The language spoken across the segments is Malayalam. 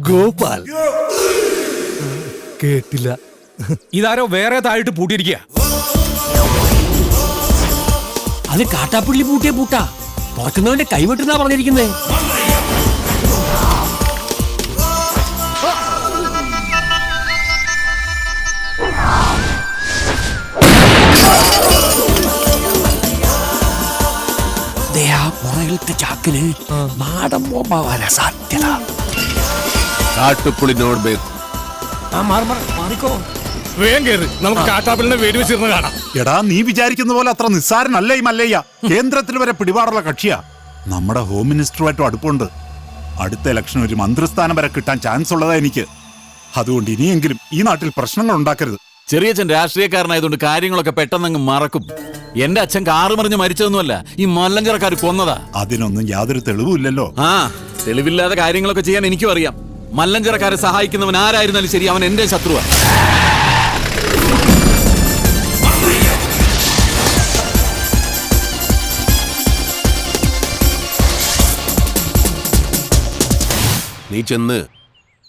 ഗോപാൽ. കേട്ടില്ല. ഇതാരോ വേറെ താഴിട്ട് പൂട്ടിയിരിക്കുക. അത് കാട്ടാപ്പള്ളി പൂട്ടിയ പൂട്ടാ. തുറക്കുന്നവന്റെ കൈവിട്ടെന്നാ പറഞ്ഞിരിക്കുന്നേ. പുറകിലത്തെ ചാക്കിന് നാടൻ ബോംബാവാനാ സാധ്യത. കാട്ടുപുളിനോട് മാറിക്കോ. വേഗം കേറ്, നമുക്ക് കാട്ടാപ്പള്ളിനെ വെടിവെച്ചിരുന്ന് കാണാം. എടാ, നീ വിചാരിക്കുന്ന പോലെ അത്ര നിസ്സാരനല്ല ഈ മല്ലയ്യ. കേന്ദ്രത്തിൽ വരെ പിടിപാടുള്ള കക്ഷിയാ. നമ്മുടെ ഹോം മിനിസ്റ്ററുമായിട്ടും അടുപ്പുണ്ട്. അടുത്ത ഇലക്ഷൻ ഒരു മന്ത്രിസ്ഥാനം വരെ കിട്ടാൻ ചാൻസ് ഉള്ളതാ എനിക്ക്. അതുകൊണ്ട് ഇനിയെങ്കിലും ഈ നാട്ടിൽ പ്രശ്നങ്ങൾ ഉണ്ടാക്കരുത്. ചെറിയച്ഛൻ രാഷ്ട്രീയക്കാരനായതുകൊണ്ട് കാര്യങ്ങളൊക്കെ പെട്ടെന്നങ്ങ് മറക്കും. എന്റെ അച്ഛൻ കാറ് മറിഞ്ഞ് മരിച്ചതൊന്നുമല്ല, ഈ മല്ലഞ്ചറക്കാർ കൊന്നതാ. അതിനൊന്നും യാതൊരു തെളിവില്ലല്ലോ. ആ, തെളിവില്ലാതെ കാര്യങ്ങളൊക്കെ ചെയ്യാൻ എനിക്കും അറിയാം. മല്ലഞ്ചറക്കാരെ സഹായിക്കുന്നവൻ ആരായിരുന്നാലും ശരി, അവൻ എന്റെ ശത്രുവാ. നീ ചെന്ന്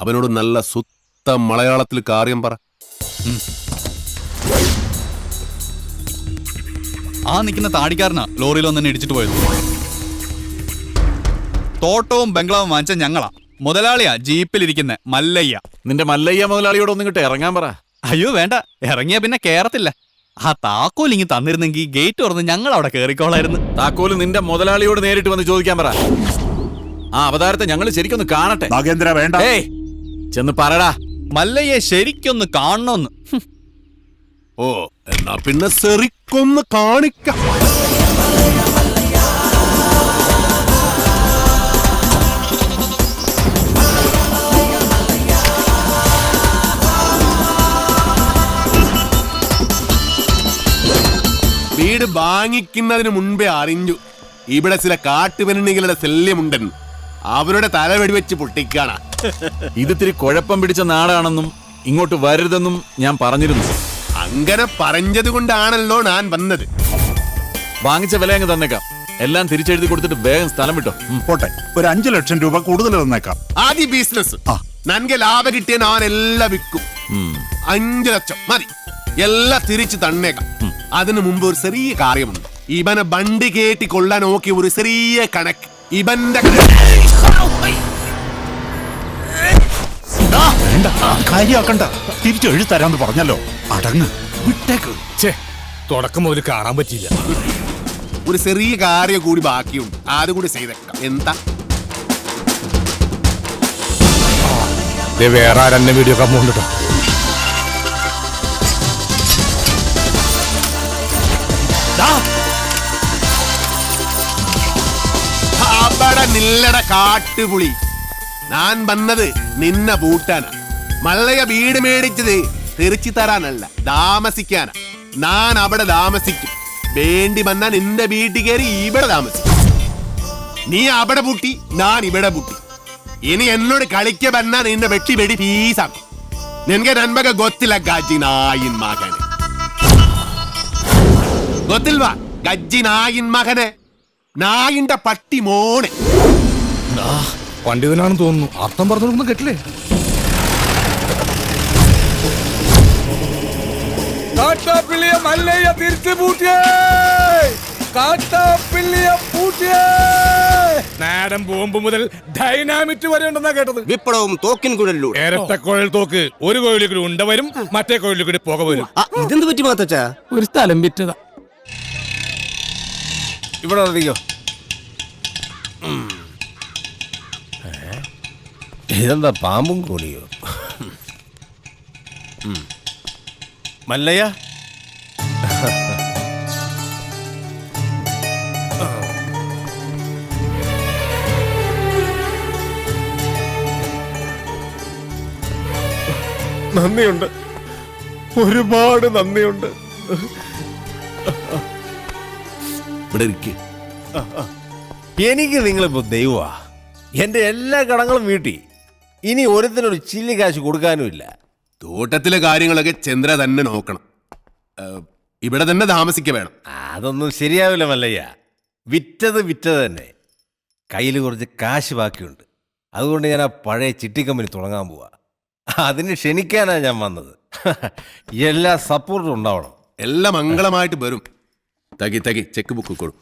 അവനോട് നല്ല സുത്ത മലയാളത്തിൽ കാര്യം പറ. ആ നിൽക്കുന്ന താടിക്കാരനാ ലോറിയിൽ ഒന്നെ ഇടിച്ചിട്ട് പോയത്. തോട്ടവും ബംഗ്ലാവും വാങ്ങിച്ച ഞങ്ങളാ. മുതലാളിയാ ജീപ്പിലിരിക്കുന്ന മല്ലയ്യ. നിന്റെ മല്ലയ്യ മുതലാളിയോട് ഒന്നും കിട്ടെ ഇറങ്ങാൻ പറ. അയ്യോ വേണ്ട, ഇറങ്ങിയ പിന്നെ കേറത്തില്ല. ആ താക്കോൽ ഇങ്ങ് തന്നിരുന്നെങ്കിൽ ഗേറ്റ് തുറന്ന് ഞങ്ങൾ അവിടെ കേറിക്കോളായിരുന്നു. താക്കോല് നിന്റെ മുതലാളിയോട് നേരിട്ട് വന്ന് ചോദിക്കാൻ പറ. ആ അവതാരത്തെ ഞങ്ങൾ ശരിക്കൊന്ന് കാണട്ടെ. നാഗേന്ദ്ര വേണ്ട. ഏയ് ചെന്ന് പറടാ. മല്ലയ്യെ ശരിക്കൊന്ന് കാണണമെന്ന്. ഓ, എന്നാ പിന്നെ സെറിക്കൊന്ന് കാണിക്കാം. വീട് വാങ്ങിക്കുന്നതിന് മുൻപേ അറിഞ്ഞു ഇവിടെ ചില കാട്ടുപെണ്ണികളുടെ ശല്യമുണ്ടെന്ന്. അവരുടെ തല വെടിവെച്ച് പൊട്ടിക്കാണ. ഇതിത്തിരി കുഴപ്പം പിടിച്ച നാടാണെന്നും ഇങ്ങോട്ട് വരരുതെന്നും ഞാൻ പറഞ്ഞിരുന്നു. അങ്ങനെ പറഞ്ഞത് കൊണ്ടാണല്ലോ ഞാൻ വന്നത്. വാങ്ങിച്ച വില അങ്ങ് തന്നേക്കാം. എല്ലാം തിരിച്ചെഴുതി കൊടുത്തിട്ട് വേഗം സ്ഥലം വിട്ടോ. പോട്ടെ, ഒരു 5 ലക്ഷം രൂപ കൂടുതൽ തന്നേക്കാം. ആദ്യ ബിസിനസ് നൻകെ ലാഭം കിട്ടിയ ഞാൻ എല്ലാം വിൽക്കും. 5 ലക്ഷം മതി, എല്ലാം തിരിച്ചു തന്നേക്കാം. അതിനു മുമ്പ് ഒരു ചെറിയ കാര്യമുണ്ട്. ഇവനെ ബണ്ടി കേട്ടി കൊള്ളാൻ നോക്കിയ ഒരു ചെറിയ കണക്ക്. ഇവന്റെ കാര്യാക്കണ്ട, തിരിച്ചു എഴുതരാന്ന് പറഞ്ഞല്ലോ. അടങ്ങ്, വിട്ടേക്ക്. തുടക്കം മുതൽ കാണാൻ പറ്റിയില്ല. ഒരു ചെറിയ കാര്യം കൂടി ബാക്കിയുണ്ട്, അതുകൂടി ചെയ്തേക്കാം. എന്താ വേറെ ആരെന്നെ വീഡിയോ കമ്മുണ്ടോ? അവിടെ നില്ലട കാട്ടുപുളി. ഞാൻ വന്നത് നിന്നെ പൂട്ടാനാ. മല്ലയ വീട് മേടിച്ചത് തിരിച്ചു തരാനല്ല, താമസിക്കാനാ. ഞാൻ അവിടെ താമസിക്കും. വേണ്ടി വന്നാ നിന്റെ വീട്ടിൽ കയറി ഇവിടെ താമസിക്കും. നീ അവിടെ പൂട്ടി, ഞാൻ ഇവിടെ പൂട്ടി. ഇനി എന്നോട് കളിക്ക വന്നാ നിന്റെ വെട്ടി വെടി ഫീസാക്കും. നിനക്ക് നന്മക ഗൊത്തില്ല ഗജ്ജി നായിൻ മകനെ. ഗൊത്തിൽവാ ഗജ്ജി നായിൻ മകനെ, നായിന്റെ പട്ടി മോനെ. പണ്ഡിതനാണെന്ന് തോന്നുന്നു. അർത്ഥം പറഞ്ഞൊന്നും കേട്ടില്ലേ? കാട്ടാപ്പിള്ളിയെ മല്ലയ്യ തിരിച്ചു പൂട്ടിയേ. കാട്ടാപ്പിള്ളിയെ പൂട്ടിയേ. നാടൻ ബോംബ് മുതൽ ഡൈനാമിറ്റ് വരെ ഉണ്ടെന്നാ കേട്ടത്. വിപ്ലവവും തോക്കിൻ കുഴലിലൂടെ. ഇരട്ടക്കുഴൽ തോക്ക്. ഒരു കോഴിയിൽ കൂടി ഉണ്ട വരും, മറ്റേ കോഴിയിൽ കൂടി പുക വരും. ഇതെന്ത് പറ്റി മാത്തച്ചാ? ഒരു സ്ഥലം വിറ്റതാ. ഇവിടെ അറിയോ? ഇതെന്താ പാമ്പും കൂടിയോ? മല്ലയ്യ, നന്ദിയുണ്ട്, ഒരുപാട് നന്ദിയുണ്ട്. ഇവിടെ ഇരിക്കെ. എനിക്ക് നിങ്ങളിപ്പോ ദൈവമാ. എന്റെ എല്ലാ കടങ്ങളും വീട്ടി. ഇനി ഒരുത്തിനൊരു ചില്ലി കാശ് കൊടുക്കാനുമില്ല. തോട്ടത്തിലെ കാര്യങ്ങളൊക്കെ ചന്ദ്ര തന്നെ നോക്കണം. ഇവിടെ തന്നെ താമസിക്ക വേണം. അതൊന്നും ശരിയാവില്ല മല്ലയ്യ. വിറ്റത് തന്നെ. കയ്യിൽ കുറച്ച് കാശ് ബാക്കിയുണ്ട്. അതുകൊണ്ട് ഞാൻ ആ പഴയ ചിട്ടി കമ്പനി തുടങ്ങാൻ പോവാ. അതിന് ക്ഷണിക്കാനാണ് ഞാൻ വന്നത്. എല്ലാ സപ്പോർട്ടും ഉണ്ടാവണം. എല്ലാം മംഗളമായിട്ട് വരും. തകി തകി ചെക്ക് ബുക്ക് കൊടു.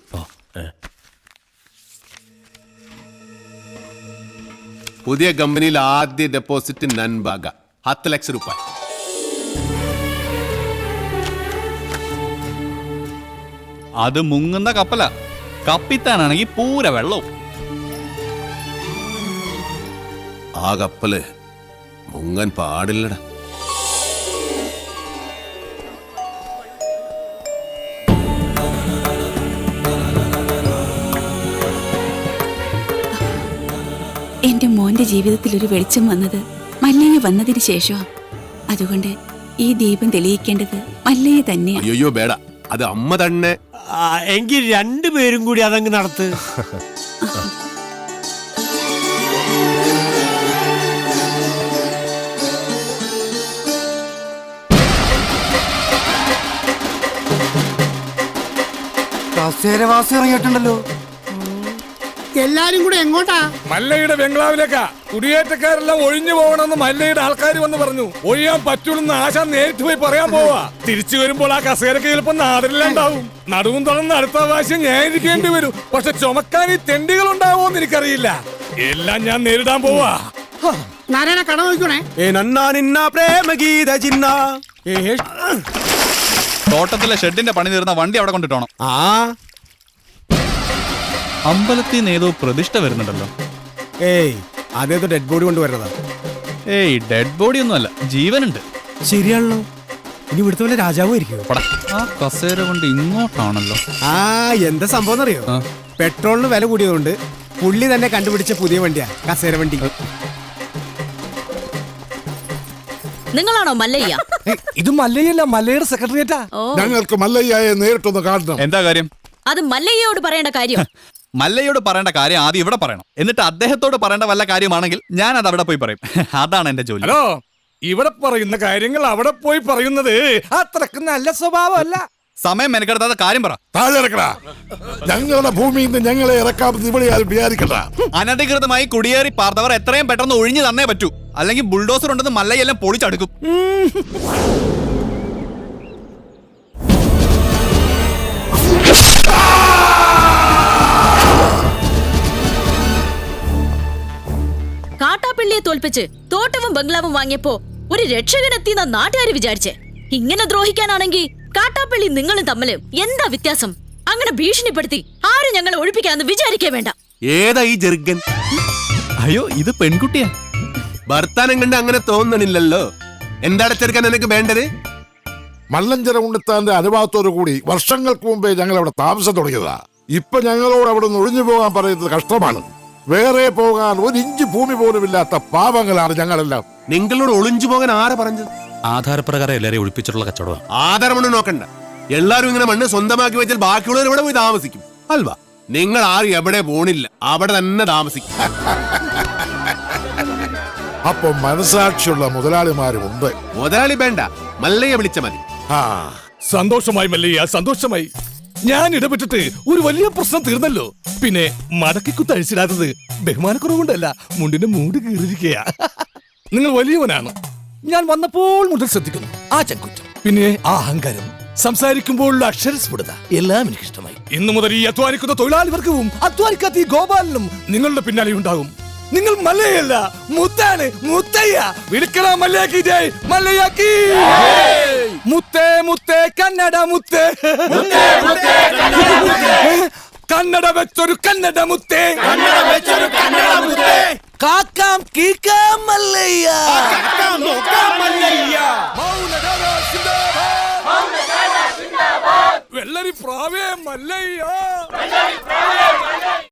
പുതിയ കമ്പനിയിൽ ആദ്യ ഡെപ്പോസിറ്റ് നൻബാഗ 10 ലക്ഷം രൂപ. അത് മുങ്ങുന്ന കപ്പല, കപ്പിത്താനാണെങ്കിൽ പൂര വെള്ളവും. ആ കപ്പല് മുങ്ങാൻ പാടില്ലടാ. എന്റെ മോന്റെ ജീവിതത്തിൽ ഒരു വെളിച്ചം വന്നത് മല്ലയ്യ വന്നതിന് ശേഷമാണ്. അതുകൊണ്ട് ഈ ദീപം തെളിയിക്കേണ്ടത് മല്ലയ്യ തന്നെയാണ്. അയ്യോ ബേട, അത് അമ്മ തന്നെ. എങ്കിൽ രണ്ടുപേരും കൂടി അതങ്ങ് നടത്ത്. കസേരവാസി ഇറങ്ങിയിട്ടുണ്ടല്ലോ. എല്ലാരും കൂടെ എങ്ങോട്ടാ? മല്ലയുടെ ബംഗ്ലാവിലേക്കാ. കുടിയേറ്റക്കാരെല്ലാം ഒഴിഞ്ഞു പോകണമെന്ന് മല്ലയുടെ ആൾക്കാർ വന്ന് പറഞ്ഞു. ഒഴിയാൻ പറ്റൂലെന്ന് ആശ നേരിട്ട് പോയി പറയാൻ പോവാ. തിരിച്ചു വരുമ്പോൾ ആ കസേരക്ക് ചിലപ്പോൾ നാടില്ലാണ്ടാവും. നടുവും തുറന്ന് അടുത്ത പ്രാവശ്യം ഞാൻ ഇരിക്കേണ്ടി വരും. പക്ഷെ ചുമക്കാൻ ഈ തെണ്ടികൾ ഉണ്ടാവോന്ന് എനിക്കറിയില്ല. എല്ലാം ഞാൻ നേരിടാൻ പോവാ. നാരായണ കട നോക്കണേ. തോട്ടത്തിലെ ഷെഡിന്റെ പണി തീർന്ന വണ്ടി അവിടെ കൊണ്ടിട്ടോണം. അമ്പലത്തിൽ നിന്ന് ഏതോ പ്രതിഷ്ഠ വരുന്നുണ്ടല്ലോ. അതേതോ ഡെഡ് ബോഡി കൊണ്ടുവരുന്നതാ. ഏയ് ഡെഡ് ബോഡി ഒന്നും അല്ല, ജീവനുണ്ട്. ശരിയാണല്ലോ. ഇനി ഇവിടുത്തെ വല്ല രാജാവായിരിക്കും. ആ കസേര കൊണ്ട് ഇങ്ങോട്ടാണല്ലോ. എന്താ സംഭവം അറിയോ? പെട്രോളിന് വില കൂടിയതുകൊണ്ട് പുള്ളി തന്നെ കണ്ടുപിടിച്ച പുതിയ വണ്ടിയാ കസേര വണ്ടി. നിങ്ങളാണോ മല്ലയ്യ? ഇത് മല്ലയല്ല, മല്ലയുടെ സെക്രട്ടറിയേറ്റാ. ഞങ്ങൾക്ക് മല്ലയ്യയെ നേരിട്ടൊന്ന് കാണണം. എന്താ കാര്യം? അത് മല്ലയ്യയോട് പറയേണ്ട കാര്യം. മല്ലയോട് പറയേണ്ട കാര്യം ആദ്യം ഇവിടെ പറയണം. എന്നിട്ട് അദ്ദേഹത്തോട് പറയേണ്ട വല്ല കാര്യമാണെങ്കിൽ ഞാൻ അത് അവിടെ പോയി പറയും. അതാണ് എന്റെ ജോലി. ഹലോ, ഇവിടെ പറയുന്ന കാര്യങ്ങൾ അവിടെ പോയി പറയുന്നത് അത്രക്ക് നല്ല സ്വഭാവമല്ല. സമയം മെനക്കെടുത്താത്ത കാര്യം പറ. താഴെ ഇറക്കടാ. ഞങ്ങളുടെ ഭൂമിയിൽ നിന്ന് ഞങ്ങളെ ഇറക്കാമെന്ന് ഇവിടെ ആരും വിചാരിക്കണ്ട. അനധികൃതമായി കുടിയേറി പാർത്തവർ എത്രയും പെട്ടെന്ന് ഒഴിഞ്ഞു തന്നേ പറ്റൂ. അല്ലെങ്കിൽ ബുൾഡോസർ ഉണ്ടെന്ന് മല്ലയെല്ലാം പൊളിച്ചടുക്കും. കാട്ടാപ്പിള്ളിയെ തോൽപ്പിച്ച് തോട്ടവും ബംഗ്ലാവും വാങ്ങിയപ്പോ ഒരു രക്ഷകനെത്തിയെന്ന നാട്ടുകാര് വിചാരിച്ചേ. ഇങ്ങനെ ദ്രോഹിക്കാനാണെങ്കിൽ കാട്ടാപ്പള്ളി നിങ്ങളും തമ്മില് എന്താ വ്യത്യാസം? അങ്ങനെ ഭീഷണിപ്പെടുത്തി ആരും ഞങ്ങളെ ഒഴിപ്പിക്കാന്ന് വിചാരിക്കേ വേണ്ട. ഏതാ ഈ ജെർഗൻ? അയ്യോ, ഇത് പെൺകുട്ടിയാ. ഭർത്താനം കണ്ട് അങ്ങനെ തോന്നണില്ലല്ലോ. എന്താണ് ചെറുക്കാൻ എനിക്ക് വേണ്ടത്? മല്ലഞ്ചര ഉണ്ണിത്താന്റെ അനുഭവത്തോടു കൂടി വർഷങ്ങൾക്ക് മുമ്പേ ഞങ്ങൾ അവിടെ താമസം തുടങ്ങിയതാ. ഇപ്പൊ ഞങ്ങളോട് അവിടെ നിന്ന് ഒഴിഞ്ഞു പോകാൻ പറയുന്നത് കഷ്ടമാണ്. വേറെ പോകാൻ ഒരു ഇഞ്ച് ഭൂമി പോലും ഇല്ലാത്ത പാവങ്ങളാണ് ഞങ്ങളെല്ലാം. നിങ്ങളോട് ഒളിഞ്ചു പോകാൻ ആരെ പറഞ്ഞത്? ആധാരപ്രകാരം എല്ലാരെയും ഒഴിപ്പിച്ചിട്ടുള്ള കച്ചവടം. ആധാരമണ്ണ് നോക്കണ്ട. എല്ലാരും ഇങ്ങനെ മണ്ണ് സ്വന്തമാക്കി വെച്ചാൽ ബാക്കിയുള്ളവർ ഇവിടെ പോയി താമസിക്കും അൽവാ. നിങ്ങൾ ആരും എവിടെ പോണില്ല, അവിടെ തന്നെ താമസിക്കും. അപ്പൊ മനസാക്ഷിയുള്ള മുതലാളിമാരുമുണ്ട്. മുതലാളി വേണ്ട, മല്ലയെ വിളിച്ച മതി. സന്തോഷമായി മല്ലയ്യ, സന്തോഷമായി. ഞാൻ ഇടപെട്ടിട്ട് ഒരു വലിയ പ്രശ്നം തീർന്നല്ലോ. പിന്നെ മടക്കിക്കുത്ത് അഴിച്ചിടാത്തത് ബഹുമാനക്കുറവുകൊണ്ടല്ല, മുണ്ടിന്റെ മൂട് കീറിയിരിക്കയാ. നിങ്ങൾ വലിയവനാണ്. ഞാൻ വന്നപ്പോൾ മുതൽ ശ്രദ്ധിക്കുന്നു ആ ചങ്കുറ്റം, പിന്നെ ആ അഹങ്കാരം, സംസാരിക്കുമ്പോഴുള്ള അക്ഷരസ്ഫുടത എല്ലാം എനിക്ക് ഇഷ്ടമായി. ഇന്നു മുതൽ ഈ അധ്വാനിക്കുന്ന തൊഴിലാളി വർഗവും അധ്വാനിക്കാത്ത ഈ ഗോപാലനും നിങ്ങളുടെ പിന്നാലെ ഉണ്ടാകും. നിങ്ങൾ മല്ലയല്ല, മുത്താണ്, മുത്തയ്യ. വിളിക്കണ മല്ലയാക്കി ജയ്, മല്ലയാക്കി. മുത്തേ മുത്തേ കന്നഡ മുത്തേ, കന്നഡ വെച്ചൊരു കന്നഡ മുത്തേ, കാക്കാം കീക്കാം മല്ലയ്യ, വെള്ളരി പ്രാവേ മല്ലയ്യ.